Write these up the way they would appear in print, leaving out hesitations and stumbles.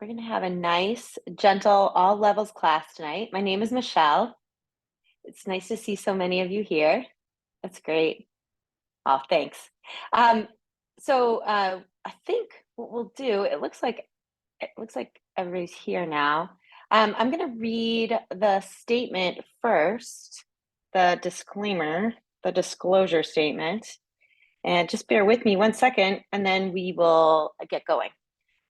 We're going to have a nice, gentle, all levels class tonight. My name is Michelle. It's nice to see so many of you here. That's great. Oh, thanks. Um, I think what we'll do, it looks like everybody's here now. I'm going to read the statement first, the disclaimer, the disclosure statement, and just bear with me 1 second, and then we will get going.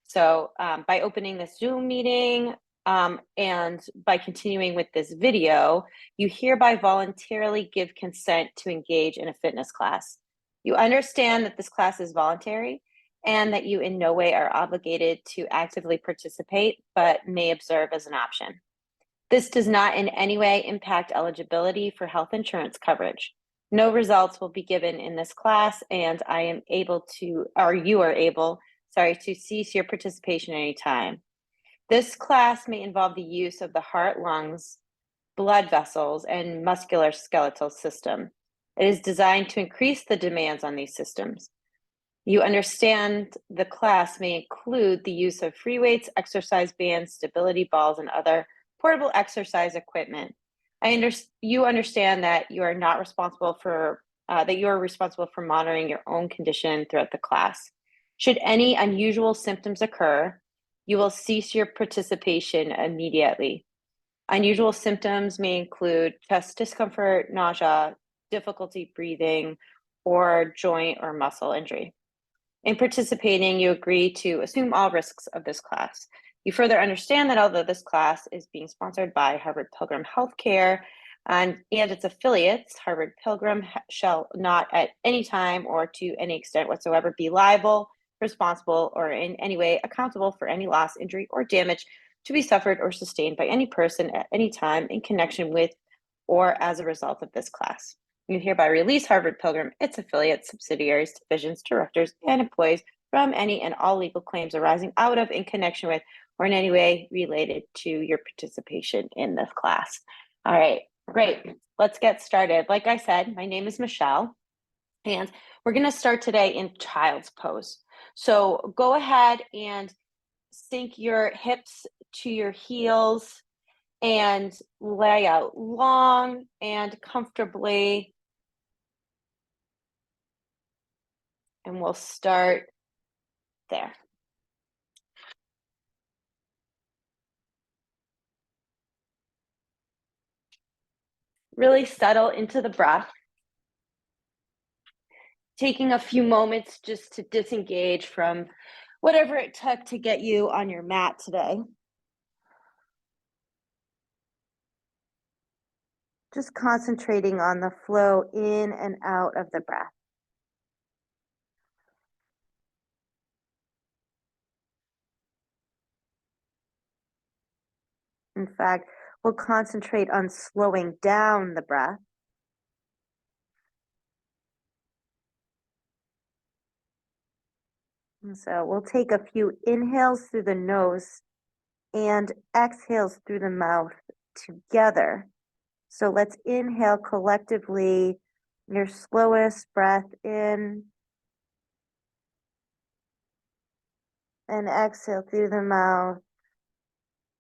So by opening this Zoom meeting and by continuing with this video, you hereby voluntarily give consent to engage in a fitness class. You understand that this class is voluntary and that you in no way are obligated to actively participate, but may observe as an option. This does not in any way impact eligibility for health insurance coverage. No results will be given in this class, and I am able to, or you are able, to cease your participation anytime. This class may involve the use of the heart, lungs, blood vessels, and musculoskeletal system. It is designed to increase the demands on these systems. You understand the class may include the use of free weights, exercise bands, stability balls, and other portable exercise equipment. You understand that you are not responsible for responsible for monitoring your own condition throughout the class. Should any unusual symptoms occur, you will cease your participation immediately. Unusual symptoms may include chest discomfort, nausea, difficulty breathing, or joint or muscle injury. In participating, you agree to assume all risks of this class. You further understand that although this class is being sponsored by Harvard Pilgrim Healthcare and its affiliates, Harvard Pilgrim shall not at any time or to any extent whatsoever be liable, responsible, or in any way accountable for any loss, injury, or damage to be suffered or sustained by any person at any time in connection with or as a result of this class. You hereby release Harvard Pilgrim, its affiliates, subsidiaries, divisions, directors, and employees from any and all legal claims arising out of, in connection with, or in any way related to your participation in this class. All right, great. Let's get started. Like I said, my name is Michelle, and we're going to start today in child's pose. So go ahead and sink your hips to your heels and lay out long and comfortably. And we'll start there. Really settle into the breath. Taking a few moments just to disengage from whatever it took to get you on your mat today. Just concentrating on the flow in and out of the breath. In fact, we'll concentrate on slowing down the breath. And so we'll take a few inhales through the nose and exhales through the mouth together. So let's inhale collectively your slowest breath in and exhale through the mouth,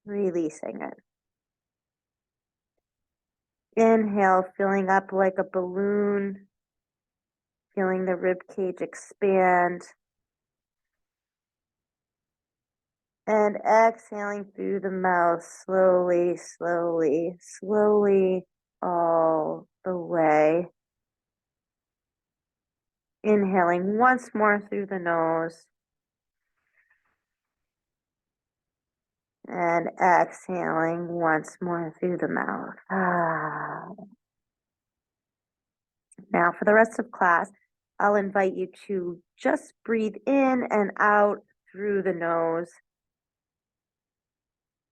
releasing it. Inhale, filling up like a balloon, feeling the rib cage expand. And exhaling through the mouth, slowly, slowly, slowly, all the way. Inhaling once more through the nose. And exhaling once more through the mouth. Now for the rest of class, I'll invite you to just breathe in and out through the nose.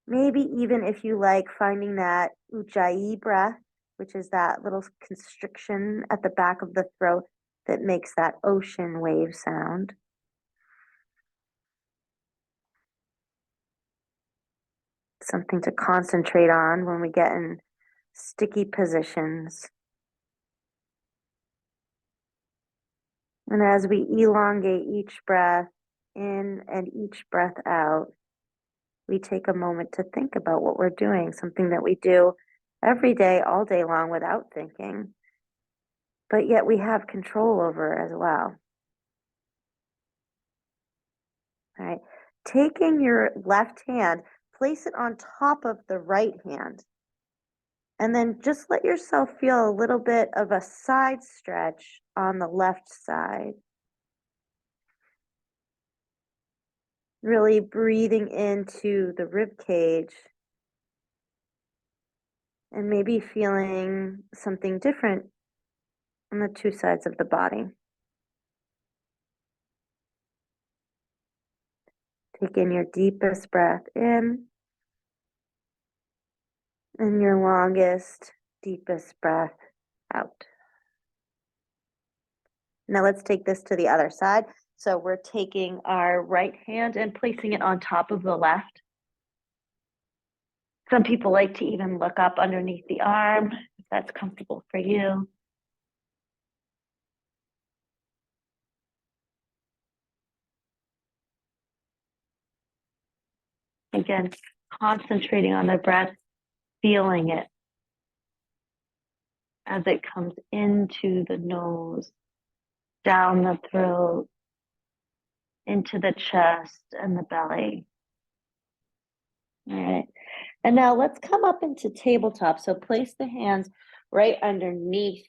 Maybe even if you like finding that ujjayi breath, which is that little constriction at the back of the throat that makes that ocean wave sound. Something to concentrate on when we get in sticky positions. And as we elongate each breath in and each breath out, we take a moment to think about what we're doing, something that we do every day, all day long without thinking, but yet we have control over as well. All right. Taking your left hand, place it on top of the right hand. And then just let yourself feel a little bit of a side stretch on the left side. Really breathing into the rib cage and maybe feeling something different on the two sides of the body. Take in your deepest breath in and your longest, deepest breath out. Now let's take this to the other side. So we're taking our right hand and placing it on top of the left. Some people like to even look up underneath the arm, if that's comfortable for you. Again, concentrating on the breath, feeling it as it comes into the nose, down the throat, into the chest and the belly. All right. And now let's come up into tabletop. So place the hands right underneath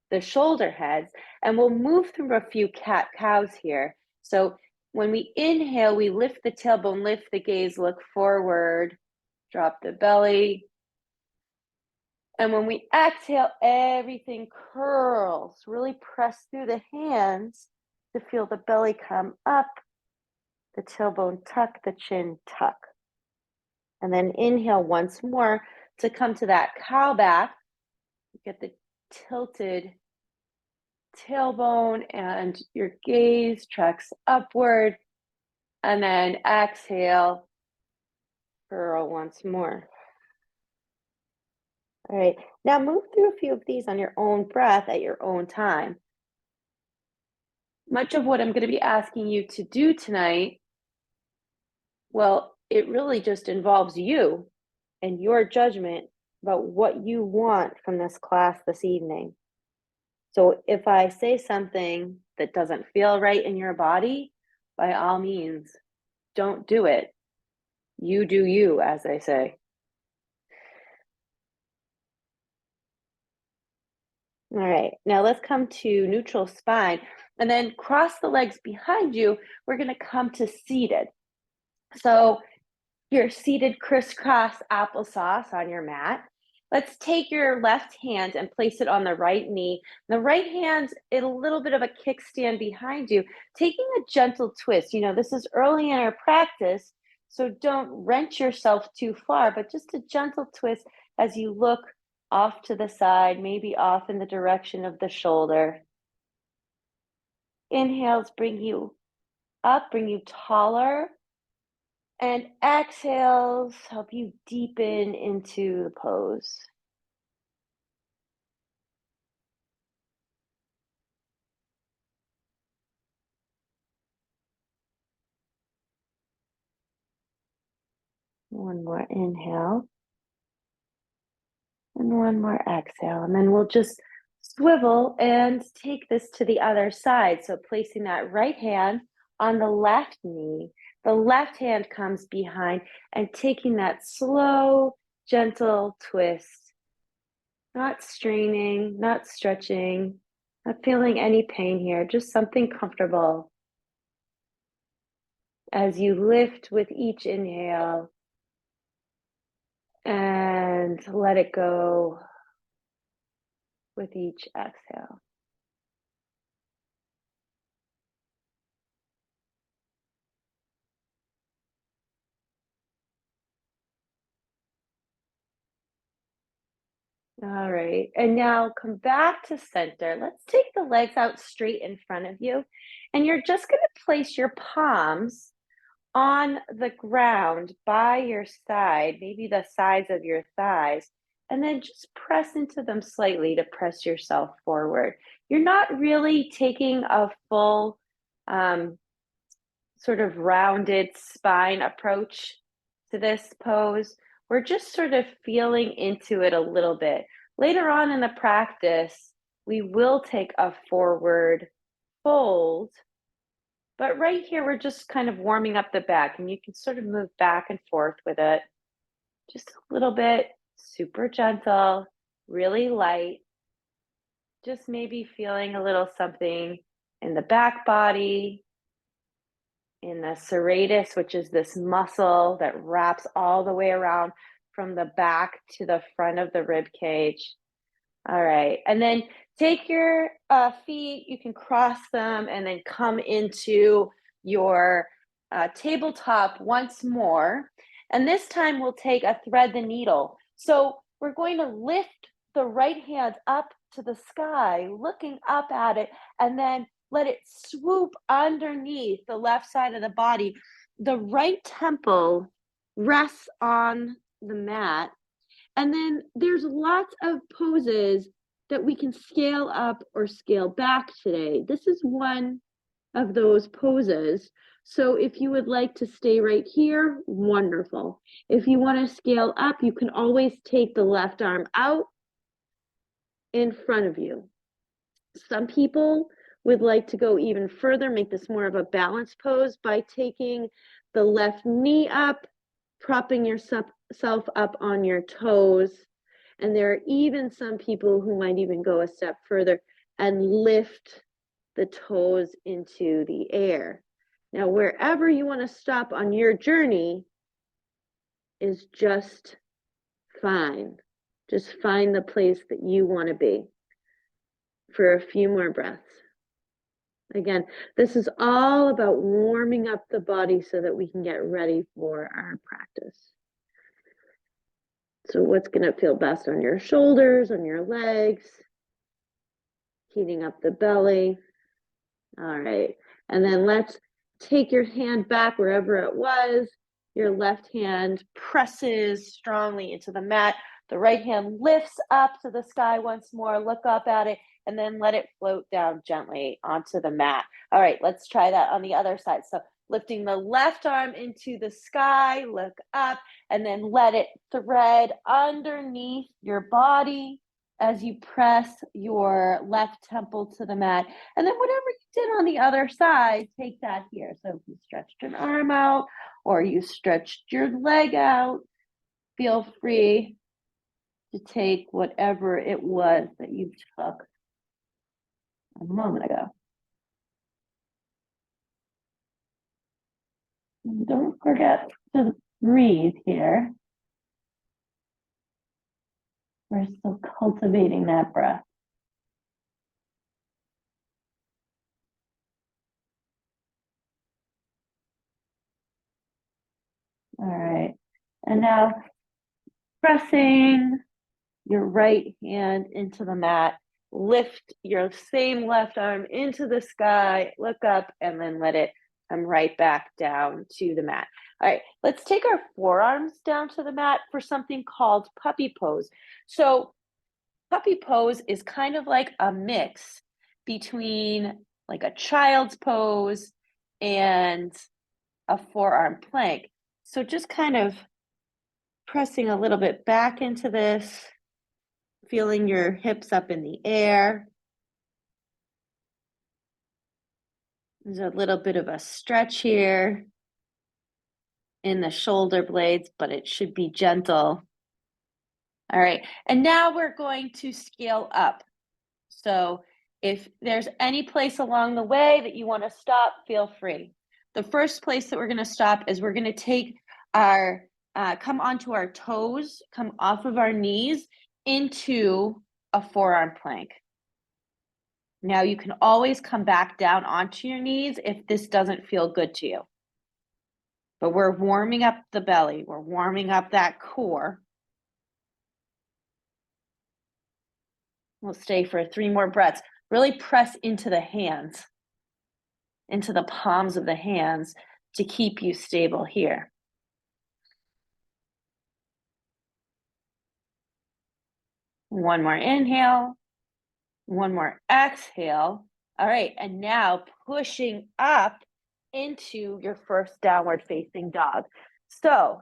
the shoulder heads, and we'll move through a few cat-cows here. So when we inhale, we lift the tailbone, lift the gaze, look forward, drop the belly. And when we exhale, everything curls. Really press through the hands to feel the belly come up, the tailbone tuck, the chin tuck. And then inhale once more to come to that cow back. Get the tilted tailbone and your gaze tracks upward. And then exhale, curl once more. All right, now move through a few of these on your own breath at your own time. Much of what I'm going to be asking you to do tonight, well, it really just involves you and your judgment about what you want from this class this evening. So if I say something that doesn't feel right in your body, by all means, don't do it. You do you, as they say. All right, now let's come to neutral spine and then cross the legs behind you. We're going to come to seated. So you're seated crisscross applesauce on your mat. Let's take your left hand and place it on the right knee. The right hand in a little bit of a kickstand behind you, taking a gentle twist. You know, this is early in our practice, so don't wrench yourself too far, but just a gentle twist as you look off to the side, maybe off in the direction of the shoulder. Inhales bring you up, bring you taller. And exhales help you deepen into the pose. One more inhale. And one more exhale. And then we'll just swivel and take this to the other side. So placing that right hand on the left knee, the left hand comes behind and taking that slow, gentle twist. Not straining, not stretching, not feeling any pain here, just something comfortable. As you lift with each inhale and let it go with each exhale. All right, and now come back to center. Let's take the legs out straight in front of you, and you're just going to place your palms on the ground by your side, maybe the sides of your thighs, and then just press into them slightly to press yourself forward. You're not really taking a full sort of rounded spine approach to this pose. We're just sort of feeling into it a little bit. Later on in the practice, we will take a forward fold, but right here, we're just kind of warming up the back, and you can sort of move back and forth with it just a little bit, super gentle, really light, just maybe feeling a little something in the back body, in the serratus, which is this muscle that wraps all the way around from the back to the front of the rib cage. All right, and then take your feet, you can cross them and then come into your tabletop once more. And this time we'll take a thread the needle. So we're going to lift the right hand up to the sky, looking up at it, and then let it swoop underneath the left side of the body. The right temple rests on the mat. And then there's lots of poses that we can scale up or scale back today. This is one of those poses. So if you would like to stay right here, wonderful. If you want to scale up, you can always take the left arm out in front of you. Some people would like to go even further, make this more of a balanced pose by taking the left knee up, propping yourself up on your toes. And there are even some people who might even go a step further and lift the toes into the air. Now, wherever you want to stop on your journey is just fine. Just find the place that you want to be for a few more breaths. Again, this is all about warming up the body so that we can get ready for our practice. So what's going to feel best on your shoulders, on your legs, heating up the belly. All right, and then let's take your hand back wherever it was. Your left hand presses strongly into the mat. The right hand lifts up to the sky once more. Look up at it, and then let it float down gently onto the mat. All right, let's try that on the other side. So lifting the left arm into the sky, look up, and then let it thread underneath your body as you press your left temple to the mat. And then whatever you did on the other side, take that here. So if you stretched an arm out or you stretched your leg out, feel free to take whatever it was that you took a moment ago. And don't forget to breathe here. We're still cultivating that breath. All right, and now pressing your right hand into the mat, lift your same left arm into the sky, look up, and then let it come right back down to the mat. All right, let's take our forearms down to the mat for something called puppy pose. So puppy pose is kind of like a mix between like a child's pose and a forearm plank. So just kind of pressing a little bit back into this, feeling your hips up in the air. There's a little bit of a stretch here in the shoulder blades, but it should be gentle. All right, and now we're going to scale up. So if there's any place along the way that you want to stop, feel free. The first place that we're going to stop is we're going to take our, come onto our toes, come off of our knees into a forearm plank. Now you can always come back down onto your knees if this doesn't feel good to you. But we're warming up the belly. We're warming up that core. We'll stay for 3 more breaths. Really press into the hands, into the palms of the hands to keep you stable here. One more inhale, one more exhale. All right, and now pushing up into your first downward facing dog. So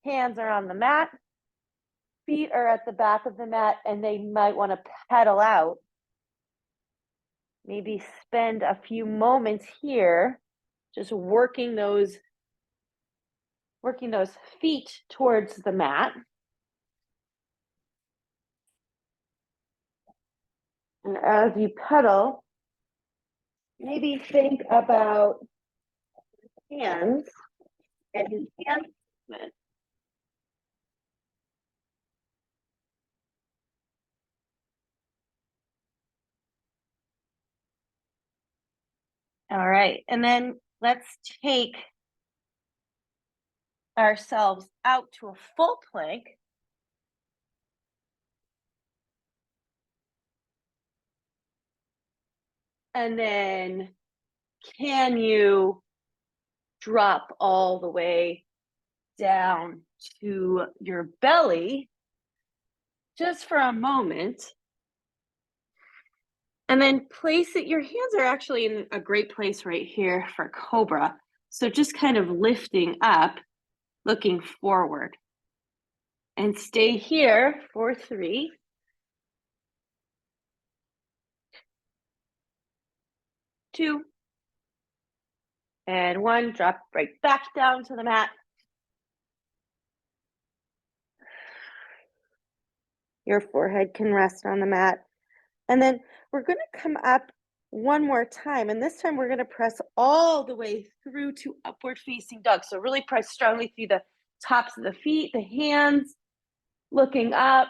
Hands are on the mat. Feet are at the back of the mat, and they might want to pedal out. Maybe spend a few moments here just working those feet towards the mat. And as you pedal, maybe think about hands and hand movement. All right, and then let's take ourselves out to a full plank. And then can you drop all the way down to your belly just for a moment? And then place it, your hands are actually in a great place right here for cobra. So just kind of lifting up, looking forward. And stay here for 3, 2, and 1. Drop right back down to the mat. Your forehead can rest on the mat. And then we're going to come up one more time. And this time we're going to press all the way through to upward facing dog. So really press strongly through the tops of the feet, the hands, looking up,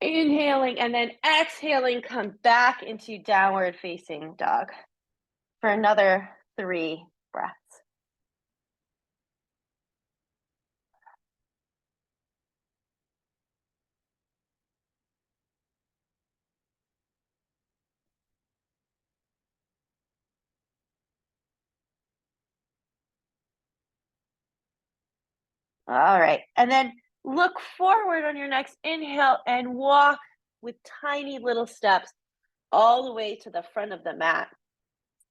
inhaling, and then exhaling, come back into downward facing dog for another 3 breaths. All right, and then look forward on your next inhale and walk with tiny little steps all the way to the front of the mat.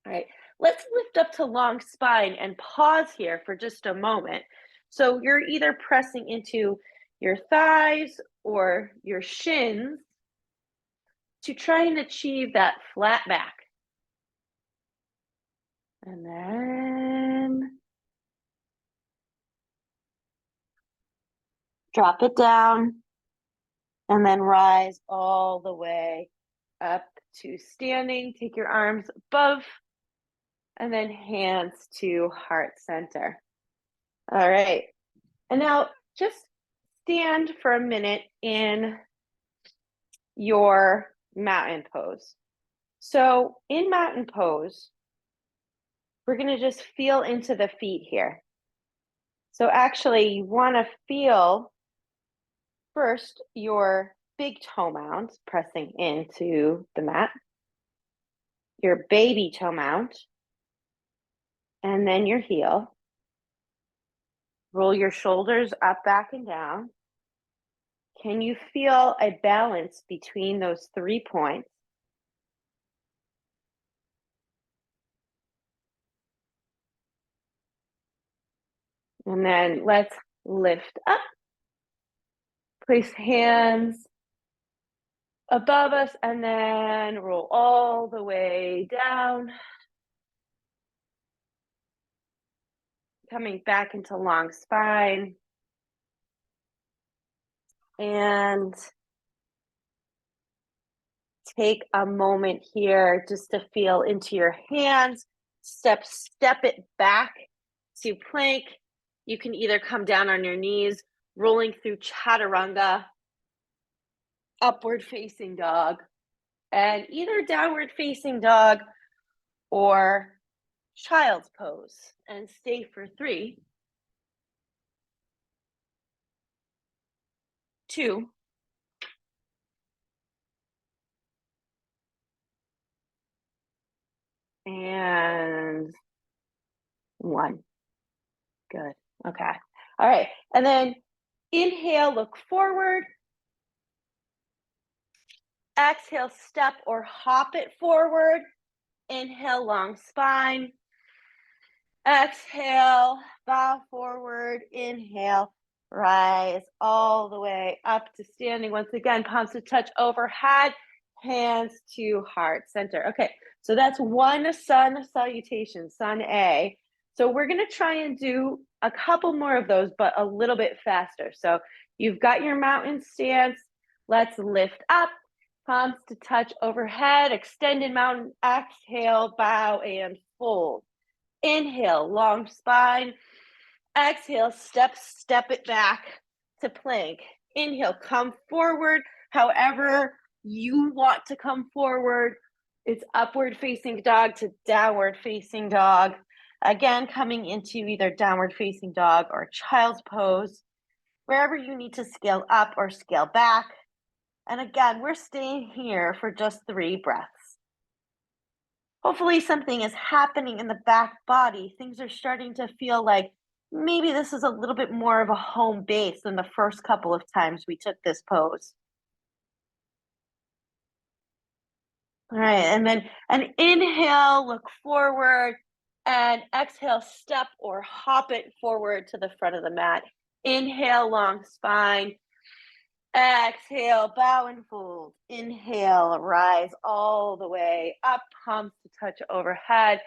All right, let's lift up to long spine and pause here for just a moment. So you're either pressing into your thighs or your shins to try and achieve that flat back. And then drop it down and then rise all the way up to standing. Take your arms above and then hands to heart center. All right. And now just stand for a minute in your mountain pose. So in mountain pose, we're going to just feel into the feet here. So actually you want to feel first your big toe mounds pressing into the mat, your baby toe mount, and then your heel. Roll your shoulders up, back, and down. Can you feel a balance between those 3 points? And then let's lift up. Place hands above us and then roll all the way down. Coming back into long spine. And take a moment here just to feel into your hands. Step it back to plank. You can either come down on your knees, rolling through chaturanga, upward facing dog, and either downward facing dog or child's pose. And stay for 3, 2, and 1. Good. Okay. All right. And then inhale, look forward. Exhale, step or hop it forward. Inhale, long spine. Exhale, bow forward, inhale, rise all the way up to standing. Once again, palms to touch overhead, hands to heart center. Okay, so that's one sun salutation, sun A. So we're gonna try and do a couple more of those, but a little bit faster. So you've got your mountain stance. Let's lift up, palms to touch overhead, extended mountain, exhale, bow and fold. Inhale, long spine. Exhale, step it back to plank. Inhale, come forward however you want to come forward. It's upward facing dog to downward facing dog. Again, coming into either downward facing dog or child's pose, wherever you need to scale up or scale back. And again, we're staying here for just 3 breaths. Hopefully something is happening in the back body. Things are starting to feel like maybe this is a little bit more of a home base than the first couple of times we took this pose. All right, and then an inhale, look forward, and exhale, step or hop it forward to the front of the mat. Inhale, long spine. Exhale, bow and fold. Inhale, rise all the way up, palms to touch overhead.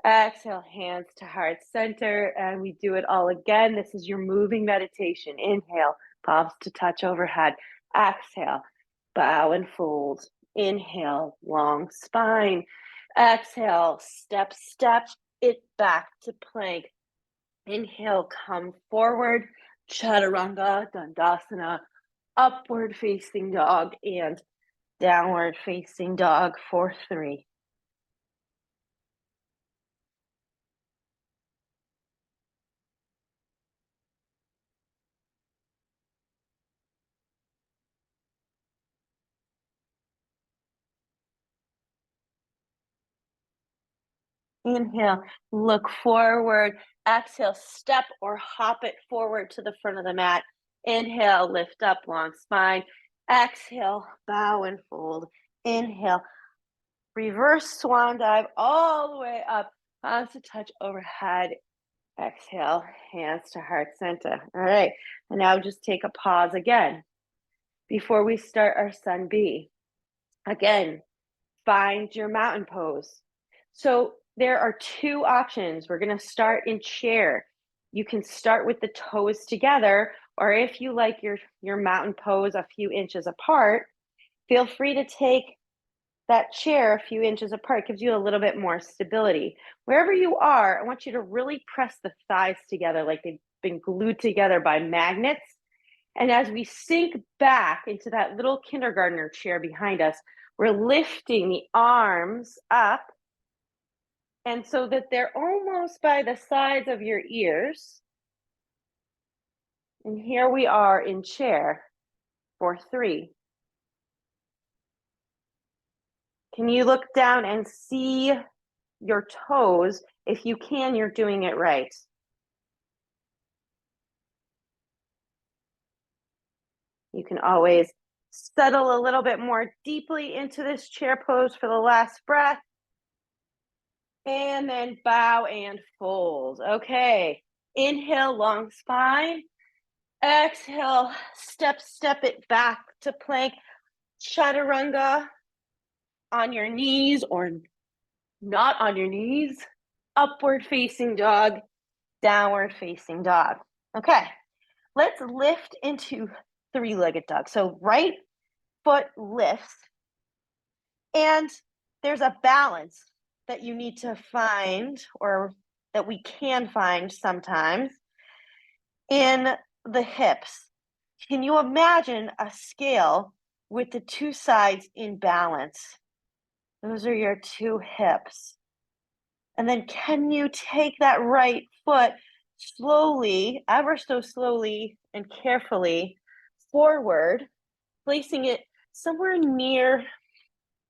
Exhale, hands to heart center, and we do it all again. This is your moving meditation. Inhale, palms to touch overhead. Exhale, bow and fold. Inhale, long spine. Exhale, step it back to plank. Inhale, come forward. Chaturanga, Dandasana, upward facing dog, and downward facing dog for 3. Inhale, look forward. Exhale, step or hop it forward to the front of the mat. Inhale, lift up, long spine. Exhale, bow and fold. Inhale, reverse swan dive all the way up, palms to touch overhead. Exhale, hands to heart center. All right, and now just take a pause again before we start our sun B. Again, find your mountain pose. So there are 2 options. We're going to start in chair. You can start with the toes together, or if you like your mountain pose a few inches apart, feel free to take that chair a few inches apart. It gives you a little bit more stability. Wherever you are, I want you to really press the thighs together like they've been glued together by magnets. And as we sink back into that little kindergartner chair behind us, we're lifting the arms up, and so that they're almost by the sides of your ears. And here we are in chair for 3. Can you look down and see your toes? If you can, you're doing it right. You can always settle a little bit more deeply into this chair pose for the last breath. And then bow and fold. Okay. Inhale, long spine. Exhale, step it back to plank. Chaturanga on your knees or not on your knees. Upward facing dog, downward facing dog. Okay. Let's lift into 3-legged dog. So right foot lifts, and there's a balance that you need to find, or that we can find sometimes, in the hips. Can you imagine a scale with the 2 sides in balance? Those are your 2 hips. And then can you take that right foot slowly, ever so slowly and carefully forward, placing it somewhere near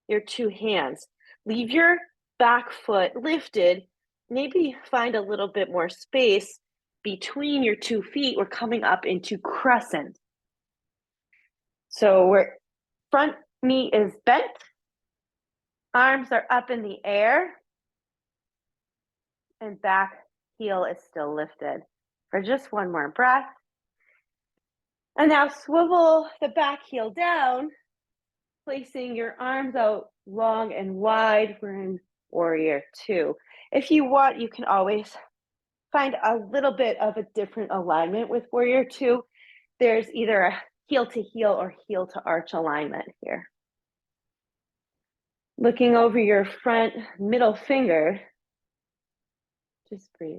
your 2 hands. Leave your back foot lifted. Maybe find a little bit more space between your 2 feet. We're coming up into crescent. So we're front knee is bent. Arms are up in the air. And back heel is still lifted. For just one more breath. And now swivel the back heel down, placing your arms out long and wide. We're in warrior two. If you want, you can always find a little bit of a different alignment with warrior two. There's either a heel to heel or heel to arch alignment here. Looking over your front middle finger, just breathe.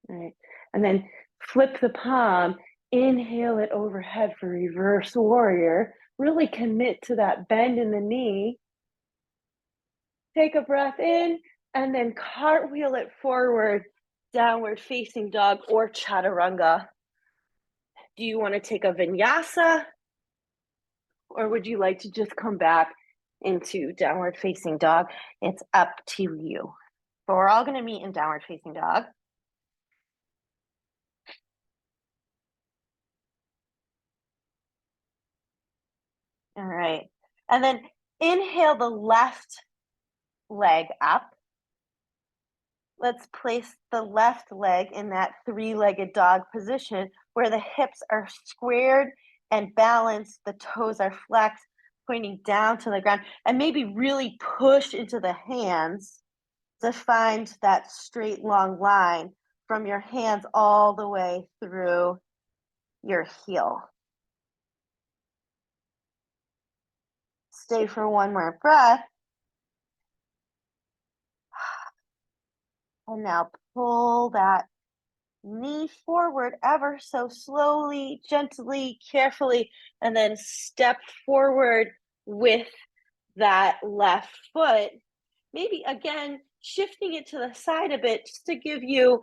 All right, and then flip the palm, inhale it overhead for reverse warrior. Really commit to that bend in the knee. Take a breath in and then cartwheel it forward, downward facing dog or chaturanga. Do you want to take a vinyasa or would you like to just come back into downward facing dog? It's up to you. But we're all going to meet in downward facing dog. All right. And then inhale the left leg up. Let's place the left leg in that three-legged dog position where the hips are squared and balanced, the toes are flexed, pointing down to the ground, and maybe really push into the hands to find that straight long line from your hands all the way through your heel. Stay for one more breath. And now pull that knee forward ever so slowly, gently, carefully, and then step forward with that left foot. Maybe again, shifting it to the side a bit just to give you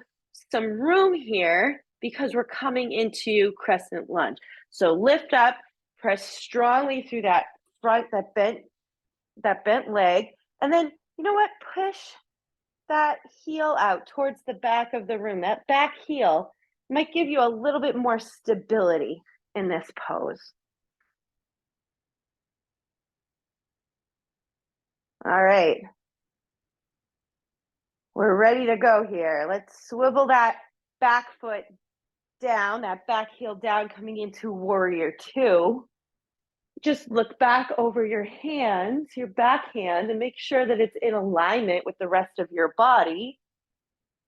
some room here because we're coming into crescent lunge. So lift up, press strongly through that front, that bent leg, and then you know what? Push that heel out towards the back of the room. That back heel might give you a little bit more stability in this pose. All right. We're ready to go here. Let's swivel that back foot down, that back heel down, coming into warrior two. Just look back over your hands, your back hand, and make sure that it's in alignment with the rest of your body.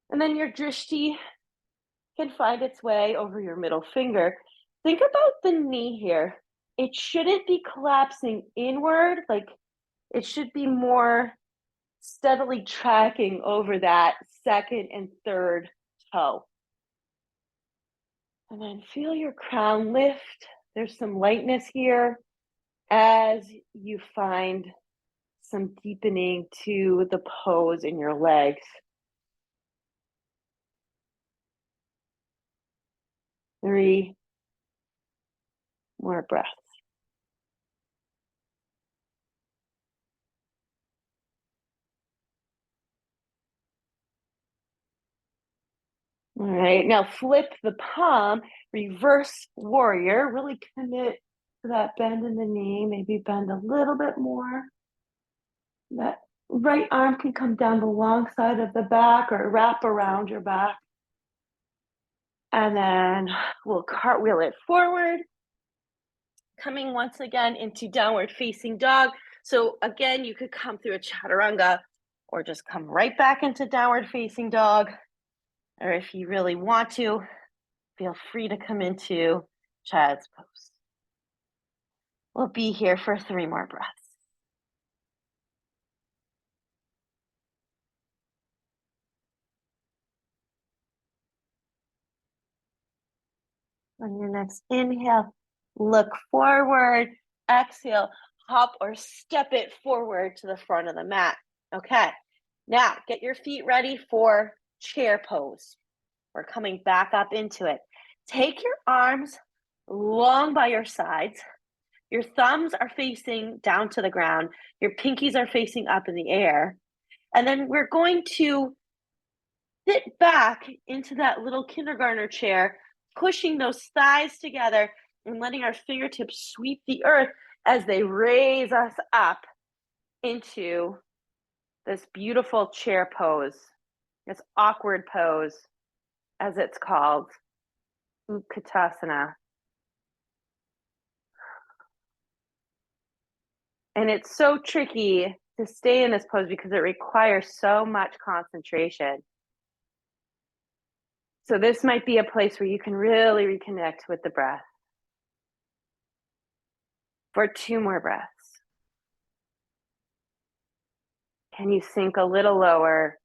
And then your drishti can find its way over your middle finger. Think about the knee here. It shouldn't be collapsing inward, like it should be more steadily tracking over that second and third toe. And then feel your crown lift. There's some lightness here as you find some deepening to the pose in your legs. Three more breaths. All right, now flip the palm, reverse warrior. Really commit to that bend in the knee, maybe bend a little bit more. That right arm can come down the long side of the back or wrap around your back. And then we'll cartwheel it forward, coming once again into downward facing dog. So again, you could come through a chaturanga or just come right back into downward facing dog. Or if you really want to, feel free to come into child's pose. We'll be here for 3 more breaths. On your next inhale, look forward. Exhale, hop or step it forward to the front of the mat. Okay, now get your feet ready for chair pose. We're coming back up into it. Take your arms long by your sides. Your thumbs are facing down to the ground. Your pinkies are facing up in the air. And then we're going to sit back into that little kindergartner chair, pushing those thighs together, and letting our fingertips sweep the earth as they raise us up into this beautiful chair pose, this awkward pose, as it's called, Utkatasana. And it's so tricky to stay in this pose because it requires so much concentration. So this might be a place where you can really reconnect with the breath. For 2 more breaths. Can you sink a little lower?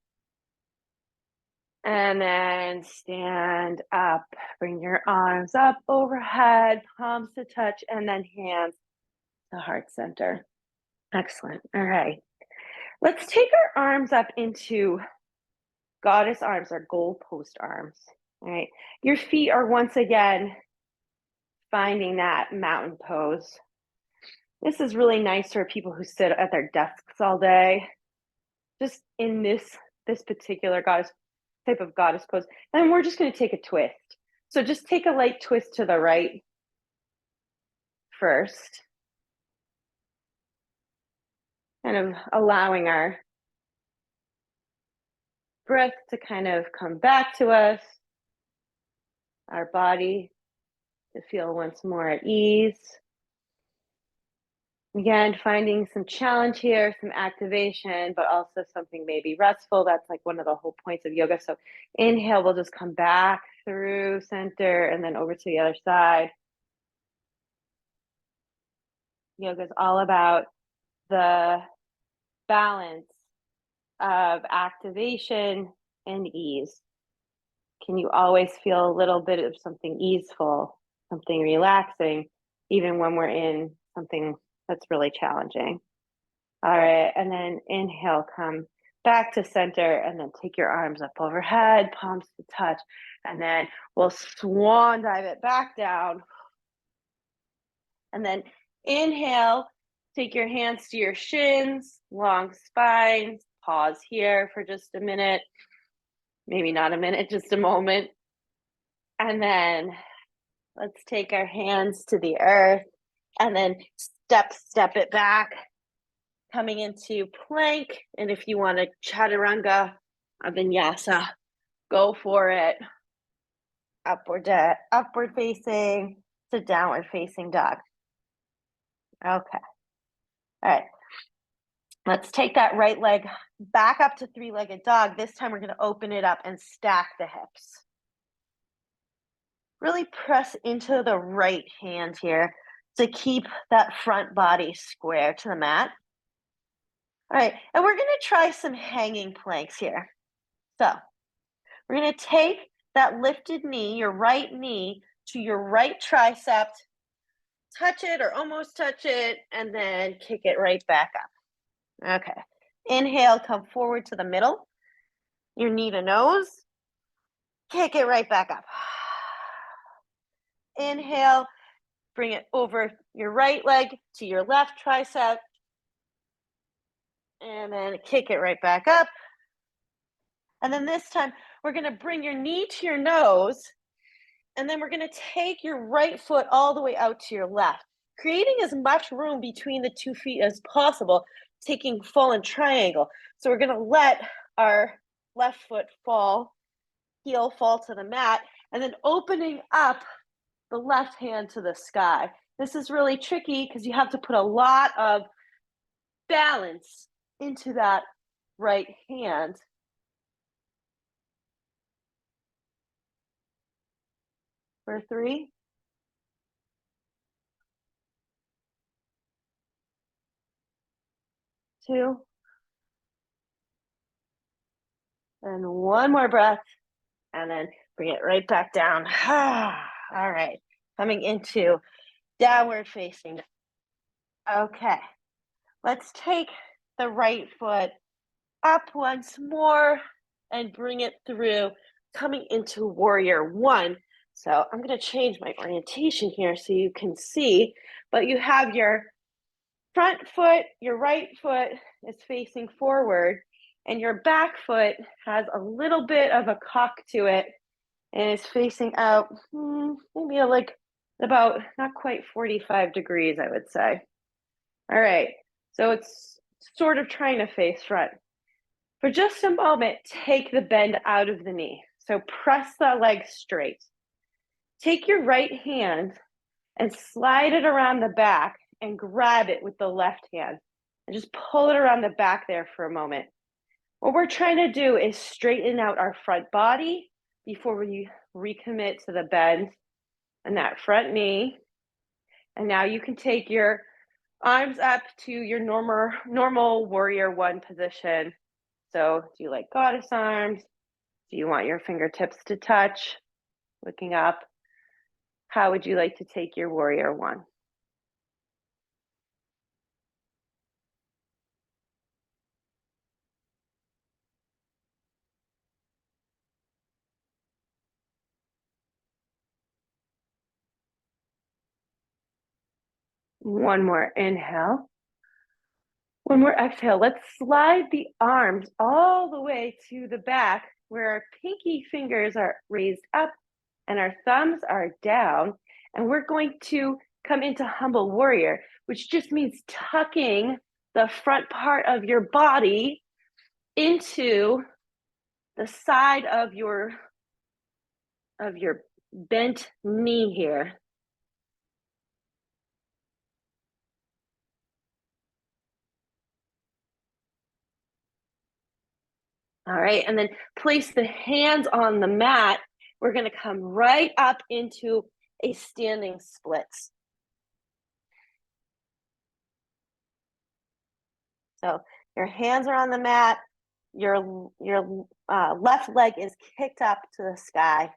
And then stand up. Bring your arms up overhead, palms to touch, and then hands to heart center. Excellent. All right. Let's take our arms up into goddess arms, or goalpost arms. All right. Your feet are once again finding that mountain pose. This is really nice for people who sit at their desks all day. Just in this particular type of goddess pose. And we're just going to take a twist. So just take a light twist to the right first. Kind of allowing our breath to kind of come back to us. Our body to feel once more at ease. Again, finding some challenge here, some activation, but also something maybe restful. That's like one of the whole points of yoga. So inhale, we'll just come back through center and then over to the other side. Yoga is all about the balance of activation and ease. Can you always feel a little bit of something easeful, something relaxing, even when we're in something that's really challenging? All right, and then inhale, come back to center, and then take your arms up overhead, palms to touch, and then we'll swan dive it back down. And then inhale, take your hands to your shins, long spine, pause here for just a minute, maybe not a minute, just a moment. And then let's take our hands to the earth and then step it back, coming into plank. And if you want to chaturanga or vinyasa, go for it. Upward facing to downward facing dog. Okay. All right. Let's take that right leg back up to 3-legged dog. This time we're going to open it up and stack the hips. Really press into the right hand here to keep that front body square to the mat. All right, and we're going to try some hanging planks here. So we're going to take that lifted knee, your right knee, to your right tricep, touch it or almost touch it, and then kick it right back up. Okay, inhale, come forward to the middle, your knee to nose, kick it right back up. Inhale, bring it over your right leg to your left tricep, and then kick it right back up. And then this time, we're going to bring your knee to your nose, and then we're going to take your right foot all the way out to your left, creating as much room between the 2 feet as possible, taking full and triangle. So we're going to let our left foot fall, heel fall to the mat, and then opening up the left hand to the sky. This is really tricky because you have to put a lot of balance into that right hand. For 3, 2, and 1 more breath, and then bring it right back down. All right, coming into downward facing. Okay, let's take the right foot up once more and bring it through, coming into warrior 1. So I'm going to change my orientation here so you can see, but you have your front foot, your right foot is facing forward, and your back foot has a little bit of a cock to it and is facing out, maybe like about not quite 45 degrees, I would say. All right, so it's sort of trying to face front. For just a moment, take the bend out of the knee. So press the leg straight. Take your right hand and slide it around the back and grab it with the left hand and just pull it around the back there for a moment. What we're trying to do is straighten out our front body before we recommit to the bend and that front knee. And now you can take your arms up to your normal warrior one position. So do you like goddess arms? Do you want your fingertips to touch? Looking up. How would you like to take your warrior one? One more inhale. One more exhale. Let's slide the arms all the way to the back where our pinky fingers are raised up and our thumbs are down. And we're going to come into humble warrior, which just means tucking the front part of your body into the side of your bent knee here. All right, and then place the hands on the mat. We're going to come right up into a standing split. So your hands are on the mat, your left leg is kicked up to the sky.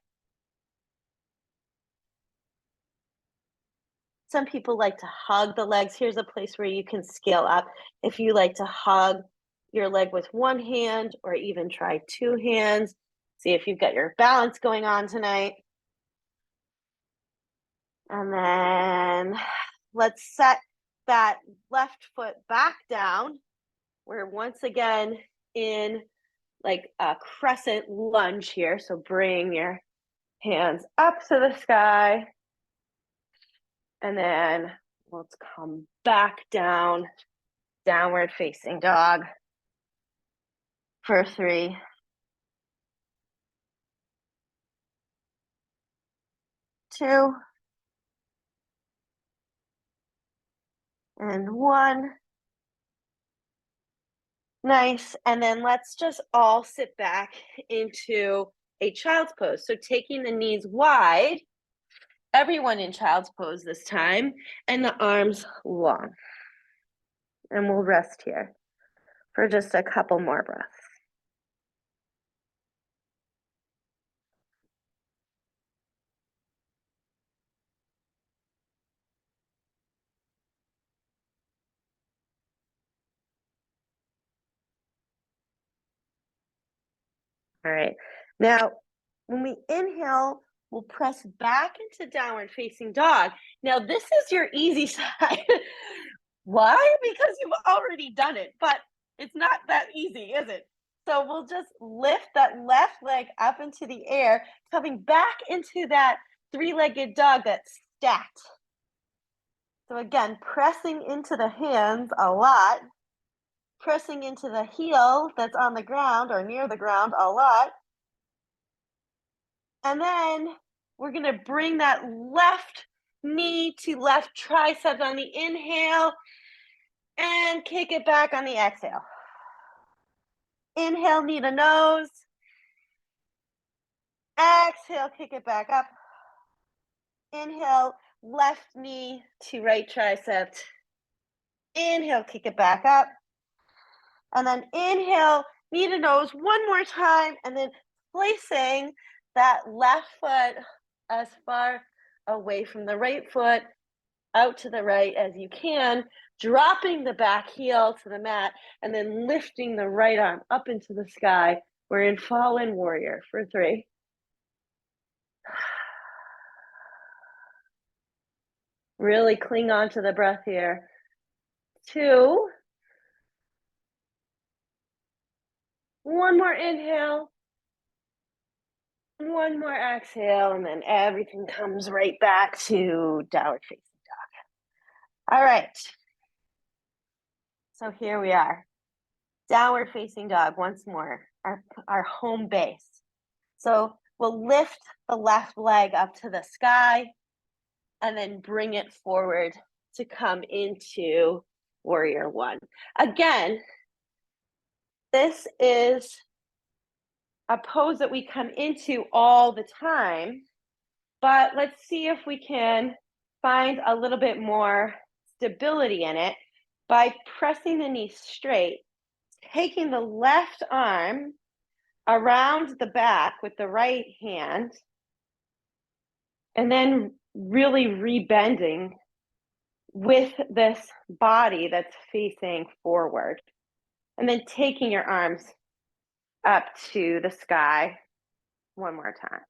Some people like to hug the legs. Here's a place where you can scale up. If you like to hug your leg with one hand or even try two hands, see if you've got your balance going on tonight. And then let's set that left foot back down. We're once again in like a crescent lunge here. So bring your hands up to the sky. And then let's come back down, downward facing dog for 3, 2, and 1. Nice. And then let's just all sit back into a child's pose. So taking the knees wide, everyone in child's pose this time, and the arms long. And we'll rest here for just a couple more breaths. All right. Now, when we inhale, we'll press back into downward facing dog. Now, this is your easy side. Why? Because you've already done it, but it's not that easy, is it? So we'll just lift that left leg up into the air, coming back into that three-legged dog that's stacked. So again, pressing into the hands a lot, pressing into the heel that's on the ground or near the ground a lot. And then we're going to bring that left knee to left tricep on the inhale and kick it back on the exhale. Inhale, knee to nose. Exhale, kick it back up. Inhale, left knee to right tricep. Inhale, kick it back up. And then inhale, knee to nose one more time, and then placing that left foot as far away from the right foot out to the right as you can, dropping the back heel to the mat, and then lifting the right arm up into the sky. We're in fallen warrior for 3. Really cling on to the breath here. 2. One more inhale. One more exhale, and then everything comes right back to downward facing dog. All right. So here we are. Downward facing dog once more, our home base. So we'll lift the left leg up to the sky and then bring it forward to come into warrior one. Again, this is a pose that we come into all the time, but let's see if we can find a little bit more stability in it by pressing the knee straight, taking the left arm around the back with the right hand, and then really rebending with this body that's facing forward. And then taking your arms up to the sky one more time.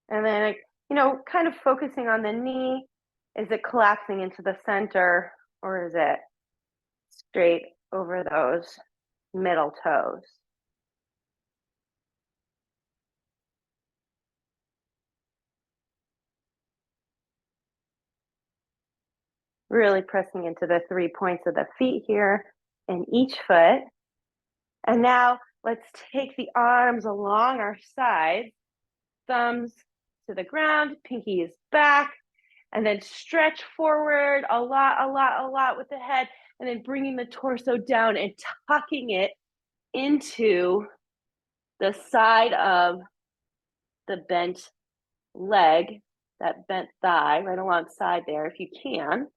And then, kind of focusing on the knee. Is it collapsing into the center, or is it straight over those middle toes? Really pressing into the 3 points of the feet here in each foot. And now let's take the arms along our sides, thumbs to the ground, pinky is back, and then stretch forward a lot with the head, and then bringing the torso down and tucking it into the side of the bent leg, that bent thigh right alongside there if you can.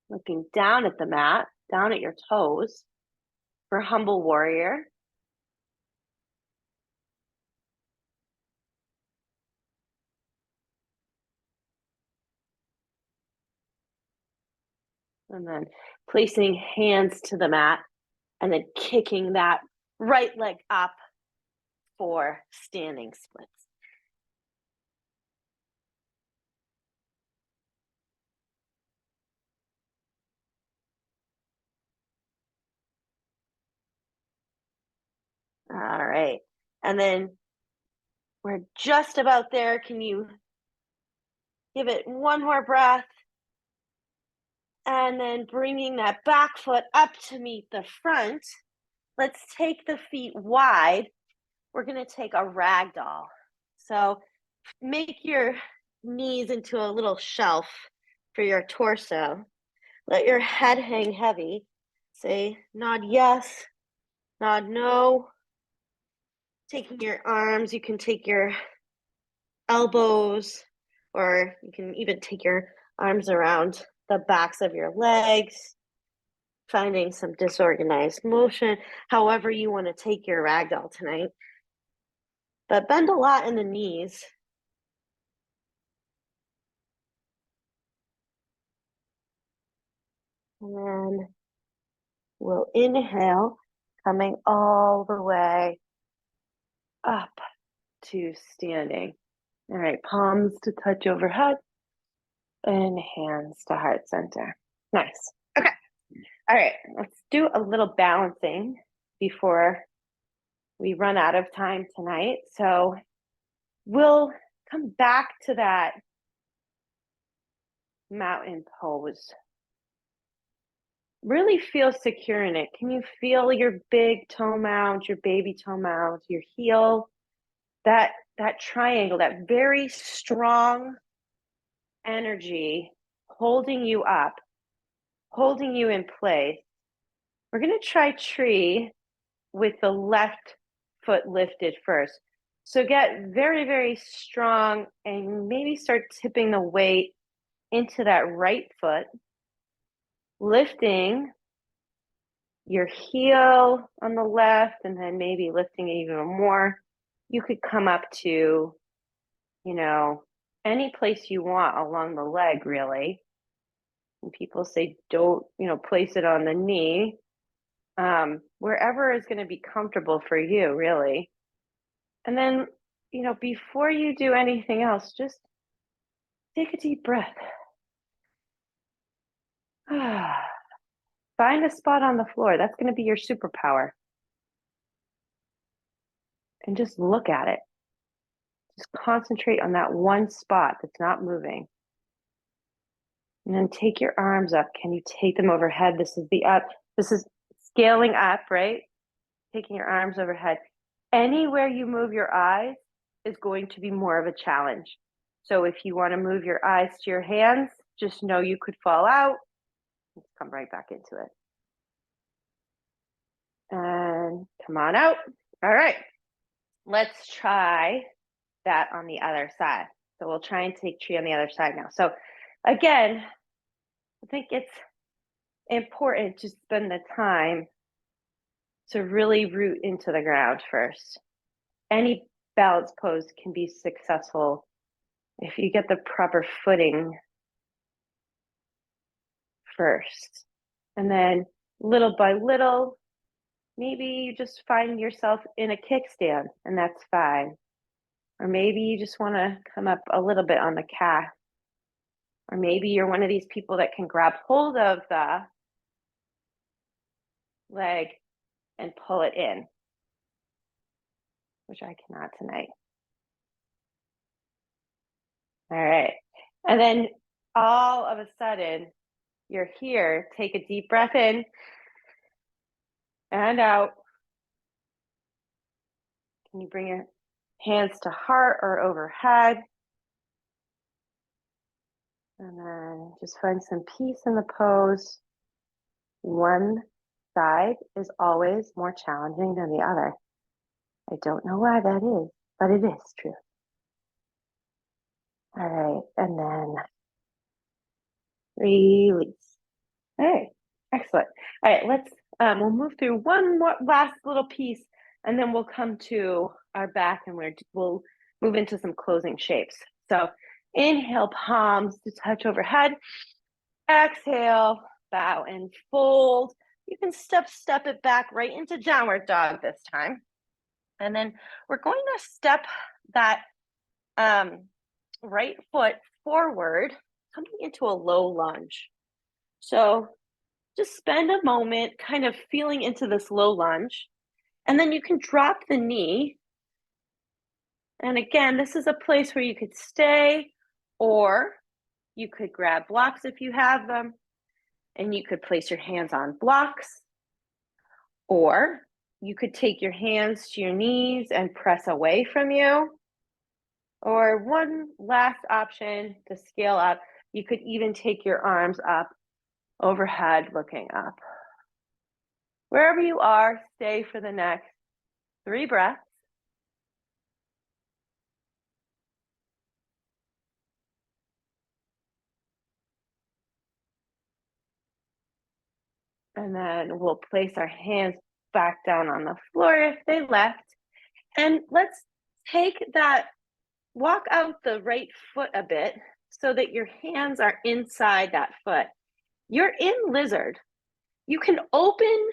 Looking down at the mat, down at your toes for humble warrior. And then placing hands to the mat and then kicking that right leg up for standing splits. All right. And then we're just about there. Can you give it one more breath? And then bringing that back foot up to meet the front. Let's take the feet wide. We're going to take a ragdoll. So make your knees into a little shelf for your torso. Let your head hang heavy. Say nod yes, nod no. Taking your arms, you can take your elbows, or you can even take your arms around the backs of your legs, finding some disorganized motion, however you want to take your ragdoll tonight. But bend a lot in the knees. And then we'll inhale, coming all the way up to standing. All right, palms to touch overhead and hands to heart center. Nice. Okay. All right, let's do a little balancing before we run out of time tonight. So we'll come back to that mountain pose. Really feel secure in it. Can you feel your big toe mount, your baby toe mount, your heel? That triangle, that very strong energy holding you up, holding you in place. We're going to try tree with the left foot lifted first. So get very, very strong and maybe start tipping the weight into that right foot, lifting your heel on the left, and then maybe lifting it even more. You could come up to, any place you want along the leg, really. And people say, don't, place it on the knee. Wherever is going to be comfortable for you, really. And then, before you do anything else, just take a deep breath. find a spot on the floor. That's going to be your superpower. And just look at it. Just concentrate on that one spot that's not moving. And then take your arms up. Can you take them overhead? This is the up. This is scaling up, right? Taking your arms overhead. Anywhere you move your eyes is going to be more of a challenge. So if you want to move your eyes to your hands, just know you could fall out. Let's come right back into it. And come on out. All right. Let's try that on the other side. So we'll try and take tree on the other side now. So again, I think it's important to spend the time to really root into the ground first. Any balance pose can be successful if you get the proper footing first. And then little by little, maybe you just find yourself in a kickstand, and that's fine. Or maybe you just want to come up a little bit on the calf. Or maybe you're one of these people that can grab hold of the leg and pull it in, which I cannot tonight. All right. And then all of a sudden, you're here. Take a deep breath in and out. Can you bring your hands to heart or overhead? And then just find some peace in the pose. One side is always more challenging than the other. I don't know why that is, but it is true. All right, and then release. All right, excellent. All right, let's we'll move through one more last little piece, and then we'll come to our back, and we'll move into some closing shapes. So inhale, palms to touch overhead. Exhale, bow and fold. You can step it back right into downward dog this time. And then we're going to step that right foot forward, coming into a low lunge. So just spend a moment kind of feeling into this low lunge. And then you can drop the knee. And again, this is a place where you could stay, or you could grab blocks if you have them, and you could place your hands on blocks, or you could take your hands to your knees and press away from you. Or one last option to scale up, you could even take your arms up overhead, looking up. Wherever you are, stay for the next 3 breaths. And then we'll place our hands back down on the floor if they left. And let's take that, walk out the right foot a bit so that your hands are inside that foot. You're in lizard. You can open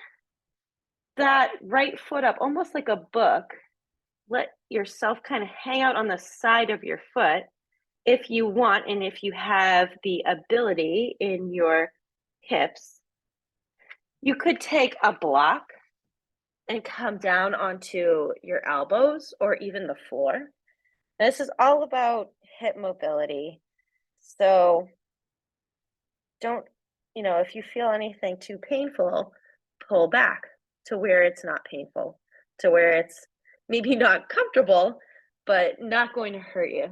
that right foot up almost like a book. Let yourself kind of hang out on the side of your foot if you want, and if you have the ability in your hips. You could take a block and come down onto your elbows or even the floor. This is all about hip mobility. So don't, if you feel anything too painful, pull back to where it's not painful, to where it's maybe not comfortable, but not going to hurt you.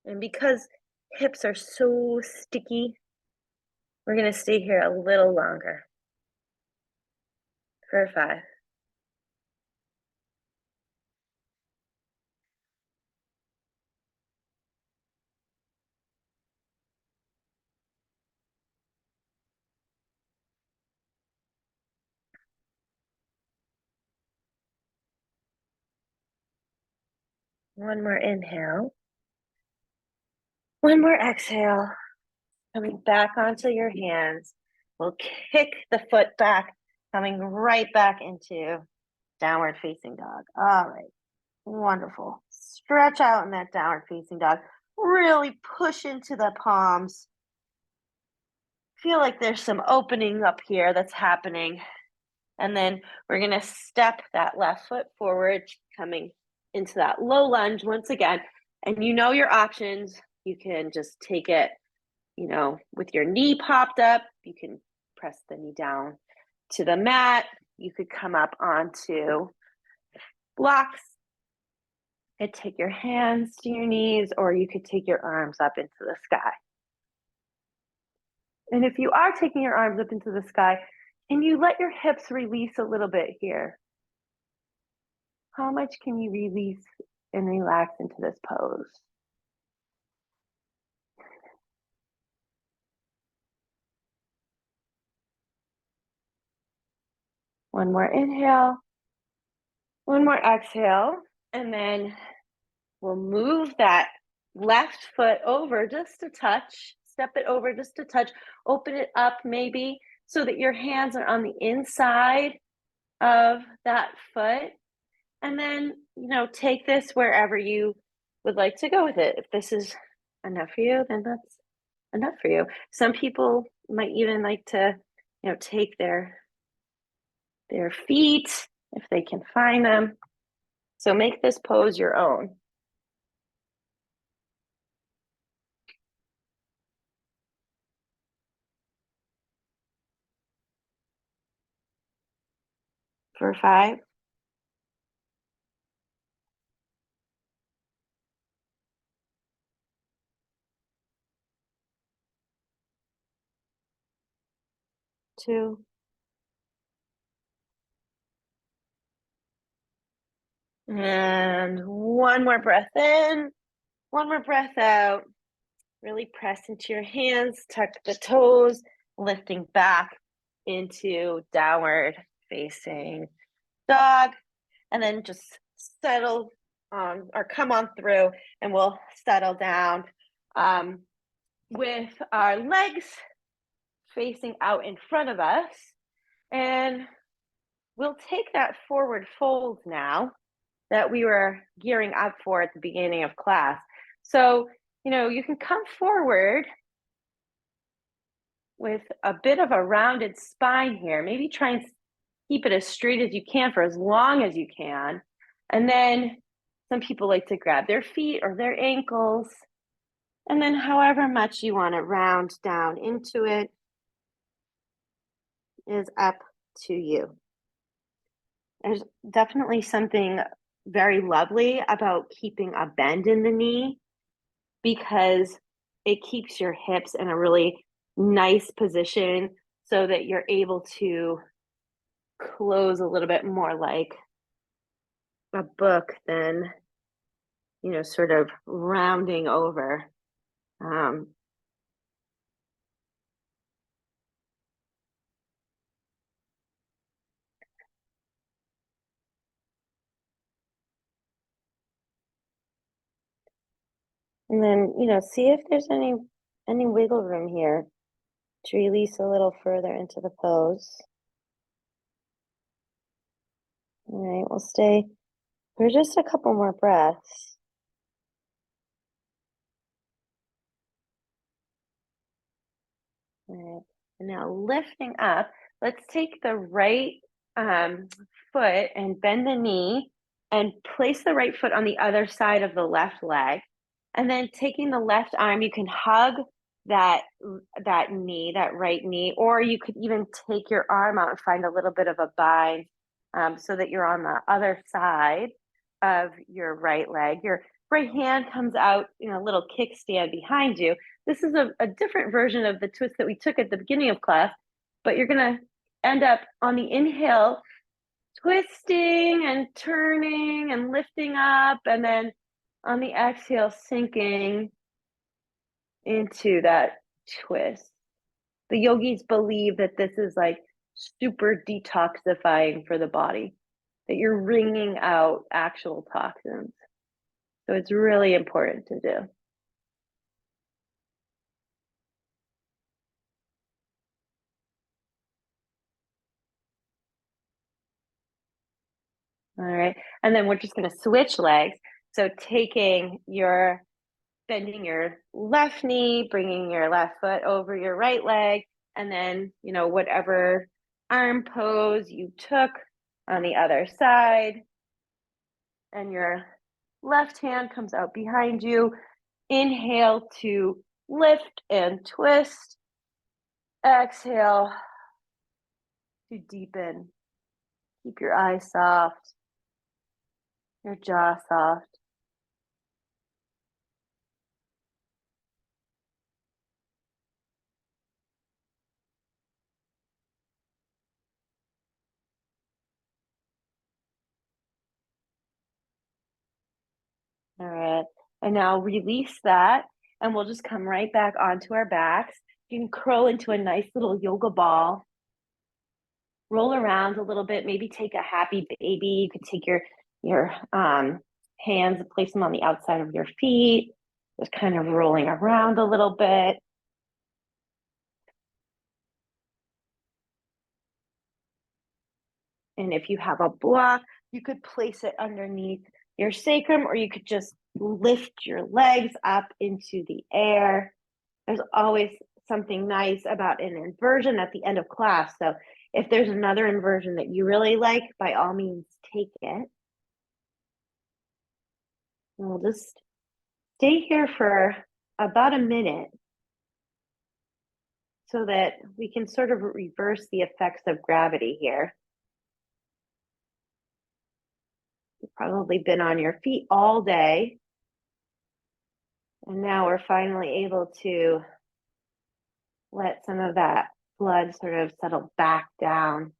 And because hips are so sticky, we're going to stay here a little longer. For 5. One more inhale. One more exhale. Coming back onto your hands. We'll kick the foot back, coming right back into downward facing dog. All right. Wonderful. Stretch out in that downward facing dog. really push into the palms. Feel like there's some opening up here that's happening. And then we're going to step that left foot forward, coming into that low lunge once again. And you know your options. You can just take it, with your knee popped up. You can press the knee down to the mat. You could come up onto blocks and take your hands to your knees, or you could take your arms up into the sky. And if you are taking your arms up into the sky, can you let your hips release a little bit here? How much can you release and relax into this pose? One more inhale, one more exhale, and then we'll move that left foot over just a touch, step it over just a touch, open it up maybe so that your hands are on the inside of that foot. And then, take this wherever you would like to go with it. If this is enough for you, then that's enough for you. Some people might even like to, take their feet if they can find them. So make this pose your own. For 5, 2, and one more breath in, one more breath out. Really press into your hands, tuck the toes, lifting back into downward facing dog, and then just settle on or come on through, and we'll settle down with our legs facing out in front of us, and we'll take that forward fold now that we were gearing up for at the beginning of class. So, you can come forward with a bit of a rounded spine here. Maybe try and keep it as straight as you can for as long as you can. And then some people like to grab their feet or their ankles. And then however much you want to round down into it is up to you. There's definitely something very lovely about keeping a bend in the knee because it keeps your hips in a really nice position so that you're able to close a little bit more like a book than, sort of rounding over. And then, see if there's any wiggle room here to release a little further into the pose. All right, we'll stay for just a couple more breaths. All right, and now lifting up, let's take the right foot and bend the knee and place the right foot on the other side of the left leg. And then taking the left arm, you can hug that knee, that right knee, or you could even take your arm out and find a little bit of a bind so that you're on the other side of your right leg. Your right hand comes out in a little kickstand behind you. This is a different version of the twist that we took at the beginning of class, but you're going to end up on the inhale twisting and turning and lifting up, and then on the exhale sinking into that twist. The yogis believe that this is like super detoxifying for the body, that you're wringing out actual toxins. So it's really important to do. All right. And then we're just going to switch legs. So taking your bending your left knee, bringing your left foot over your right leg, and then, whatever arm pose you took on the other side. And your left hand comes out behind you. Inhale to lift and twist. Exhale to deepen. Keep your eyes soft, your jaw soft. All right. And now release that, and we'll just come right back onto our backs. You can curl into a nice little yoga ball. Roll around a little bit, maybe take a happy baby. You could take your hands and place them on the outside of your feet, just kind of rolling around a little bit. And if you have a block, you could place it underneath your sacrum, or you could just lift your legs up into the air. There's always something nice about an inversion at the end of class. So if there's another inversion that you really like, by all means, take it. And we'll just stay here for about a minute so that we can sort of reverse the effects of gravity here. You've probably been on your feet all day. And now we're finally able to let some of that blood sort of settle back down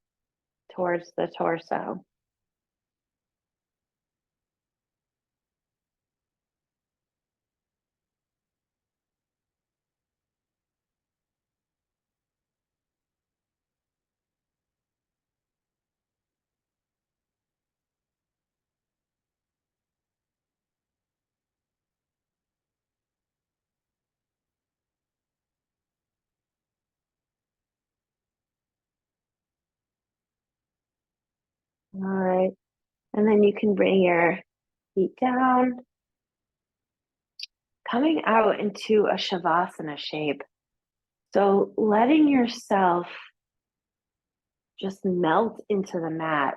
towards the torso. All right. And then you can bring your feet down, coming out into a Shavasana shape. So letting yourself just melt into the mat.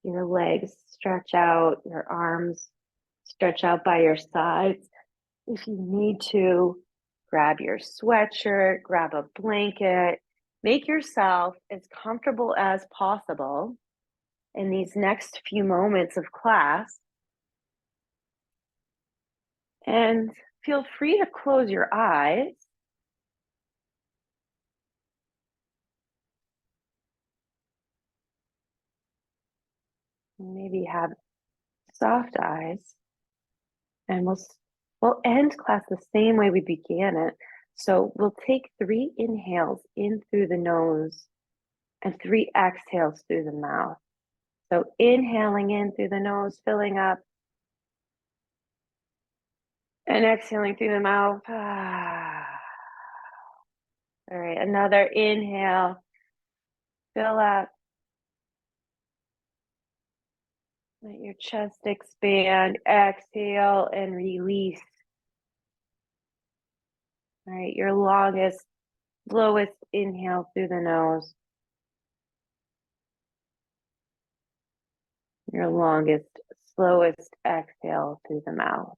Your legs stretch out, your arms stretch out by your sides. If you need to, grab your sweatshirt, grab a blanket, make yourself as comfortable as possible in these next few moments of class. And feel free to close your eyes. Maybe have soft eyes. And we'll end class the same way we began it. So we'll take 3 inhales in through the nose and 3 exhales through the mouth. So inhaling in through the nose, filling up, and exhaling through the mouth. All right, another inhale, fill up. Let your chest expand, exhale and release. All right, your longest, slowest inhale through the nose. Your longest, slowest exhale through the mouth.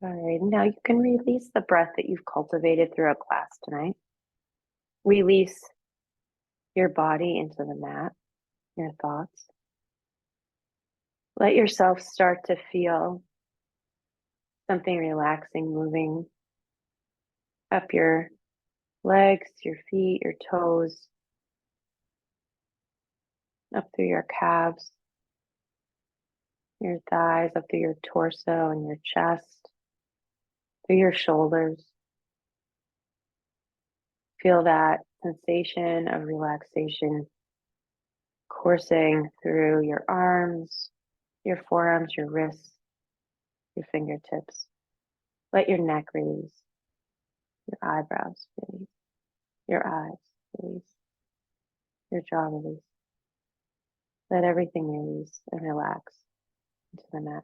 All right, now you can release the breath that you've cultivated throughout class tonight. Release your body into the mat, your thoughts. Let yourself start to feel something relaxing moving up your legs, your feet, your toes, up through your calves, your thighs, up through your torso and your chest, through your shoulders. Feel that sensation of relaxation coursing through your arms, your forearms, your wrists, your fingertips. Let your neck release, your eyebrows release, your eyes release, your jaw release. Let everything release and relax into the mat.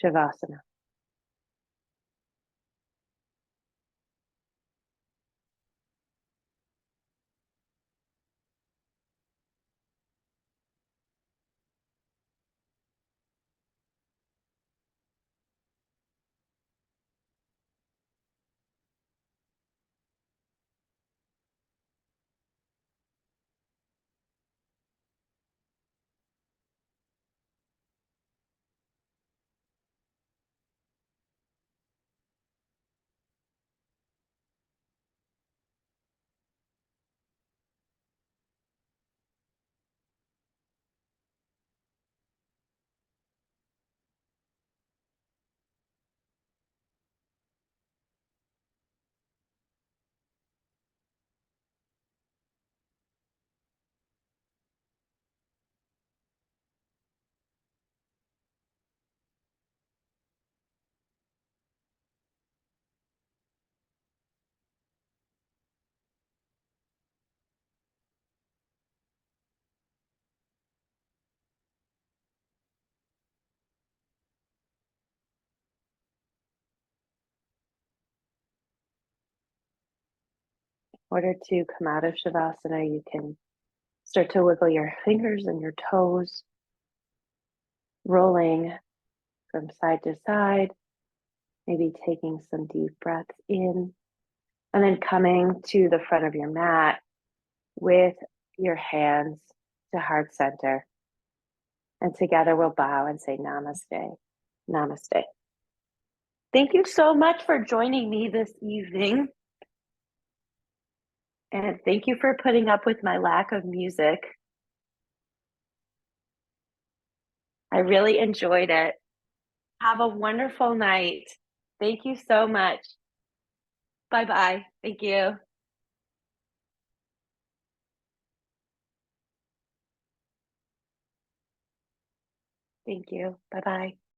Shavasana. In order to come out of Shavasana, you can start to wiggle your fingers and your toes, rolling from side to side, maybe taking some deep breaths in, and then coming to the front of your mat with your hands to heart center. And together we'll bow and say namaste. Namaste. Thank you so much for joining me this evening. And thank you for putting up with my lack of music. I really enjoyed it. Have a wonderful night. Thank you so much. Bye bye. Thank you. Thank you. Bye bye.